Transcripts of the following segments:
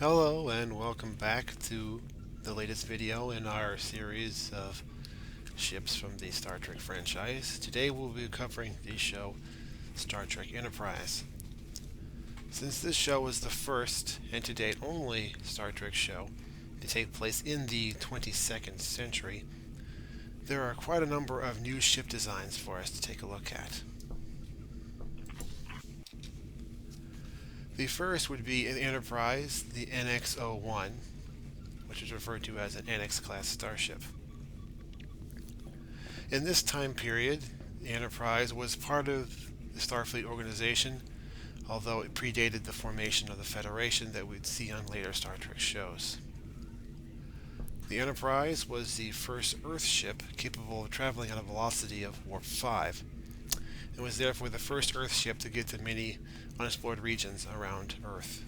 Hello and welcome back to the latest video in our series of ships from the Star Trek franchise. Today we'll be covering the show Star Trek Enterprise. Since this show is the first, and to date only, Star Trek show to take place in the 22nd century, there are quite a number of new ship designs for us to take a look at. The first would be an Enterprise, the NX-01, which is referred to as an NX-class starship. In this time period, the Enterprise was part of the Starfleet organization, although it predated the formation of the Federation that we'd see on later Star Trek shows. The Enterprise was the first Earth ship capable of traveling at a velocity of warp 5, and was therefore the first Earth ship to get to many unexplored regions around Earth.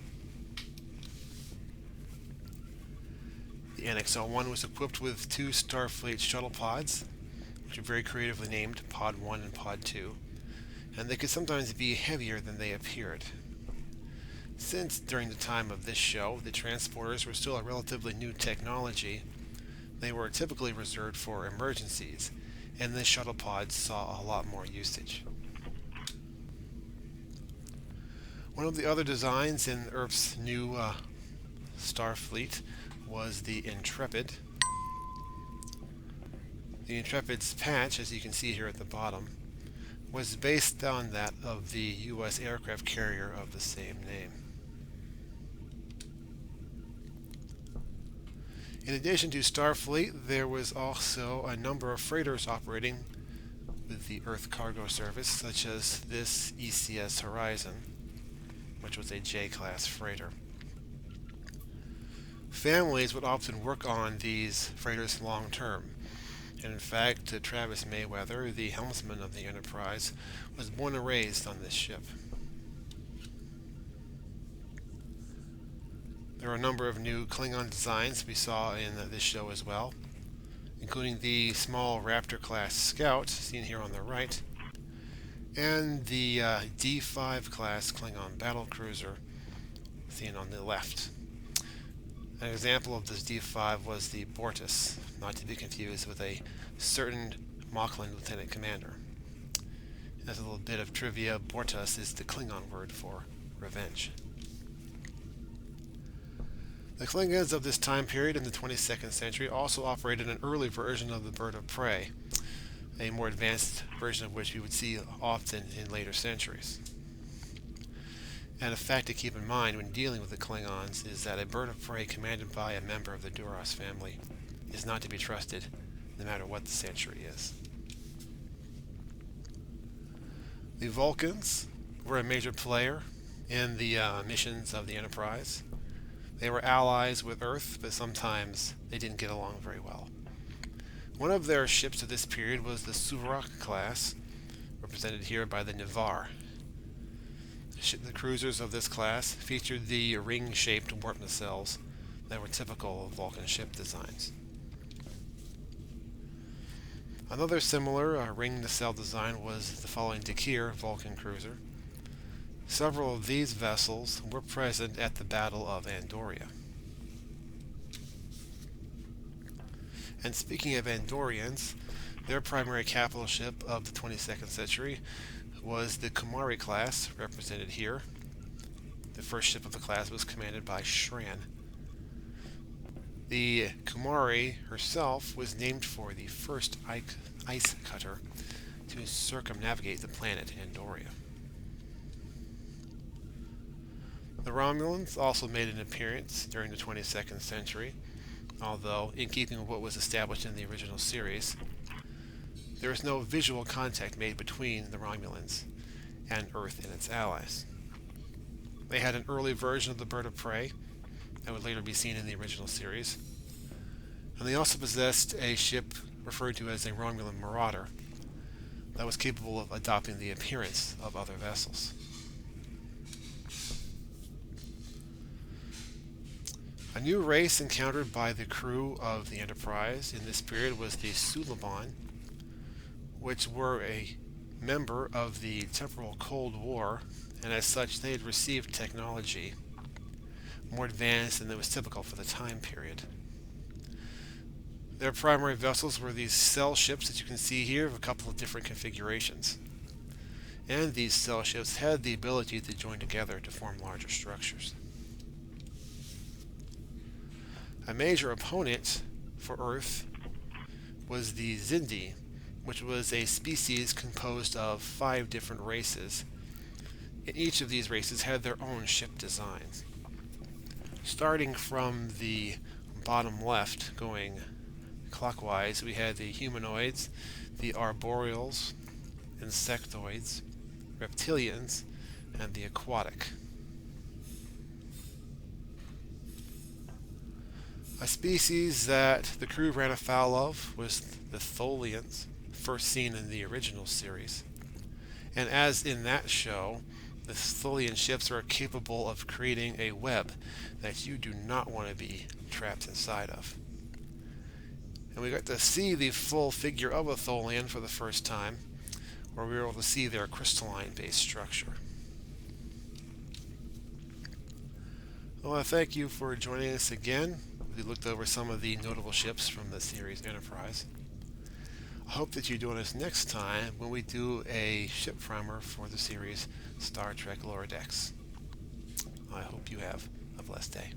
The NX-01 was equipped with two Starfleet shuttlepods, which are very creatively named Pod 1 and Pod 2, and they could sometimes be heavier than they appeared. Since during the time of this show, the transporters were still a relatively new technology, they were typically reserved for emergencies, and the shuttlepods saw a lot more usage. One of the other designs in Earth's new Starfleet was the Intrepid. The Intrepid's patch, as you can see here at the bottom, was based on that of the U.S. aircraft carrier of the same name. In addition to Starfleet, there was also a number of freighters operating with the Earth Cargo Service, such as this ECS Horizon, which was a J-class freighter. Families would often work on these freighters long term, and in fact, Travis Mayweather, the helmsman of the Enterprise, was born and raised on this ship. There are a number of new Klingon designs we saw in this show as well, including the small Raptor-class scout, seen here on the right, and the D5 class Klingon battlecruiser, seen on the left. An example of this D5 was the Bortus, not to be confused with a certain Moclan lieutenant commander. As a little bit of trivia, Bortus is the Klingon word for revenge. The Klingons of this time period in the 22nd century also operated an early version of the Bird of Prey, a more advanced version of which we would see often in later centuries. And a fact to keep in mind when dealing with the Klingons is that a bird of prey commanded by a member of the Duras family is not to be trusted, no matter what the century is. The Vulcans were a major player in the missions of the Enterprise. They were allies with Earth, but sometimes they didn't get along very well. One of their ships of this period was the Surak class, represented here by the Nivar. The cruisers of this class featured the ring-shaped warp nacelles that were typical of Vulcan ship designs. Another similar ring nacelle design was the following Dakir Vulcan cruiser. Several of these vessels were present at the Battle of Andoria. And speaking of Andorians, their primary capital ship of the 22nd century was the Kumari class, represented here. The first ship of the class was commanded by Shran. The Kumari herself was named for the first ice cutter to circumnavigate the planet Andoria. The Romulans also made an appearance during the 22nd century, although, in keeping with what was established in the original series, there is no visual contact made between the Romulans and Earth and its allies. They had an early version of the Bird of Prey that would later be seen in the original series, and they also possessed a ship referred to as a Romulan Marauder that was capable of adopting the appearance of other vessels. A new race encountered by the crew of the Enterprise in this period was the Suliban, which were a member of the temporal Cold War, and as such they had received technology more advanced than it was typical for the time period. Their primary vessels were these cell ships that you can see here of a couple of different configurations. And these cell ships had the ability to join together to form larger structures. A major opponent for Earth was the Xindi, which was a species composed of 5 different races, and each of these races had their own ship designs. Starting from the bottom left, going clockwise, we had the humanoids, the arboreals, insectoids, reptilians, and the aquatic. A species that the crew ran afoul of was the Tholians, first seen in the original series. And as in that show, the Tholian ships are capable of creating a web that you do not want to be trapped inside of. And we got to see the full figure of a Tholian for the first time, where we were able to see their crystalline-based structure. Well, I thank you for joining us again. We looked over some of the notable ships from the series Enterprise. I hope that you join us next time when we do a ship primer for the series Star Trek Lower Decks. I hope you have a blessed day.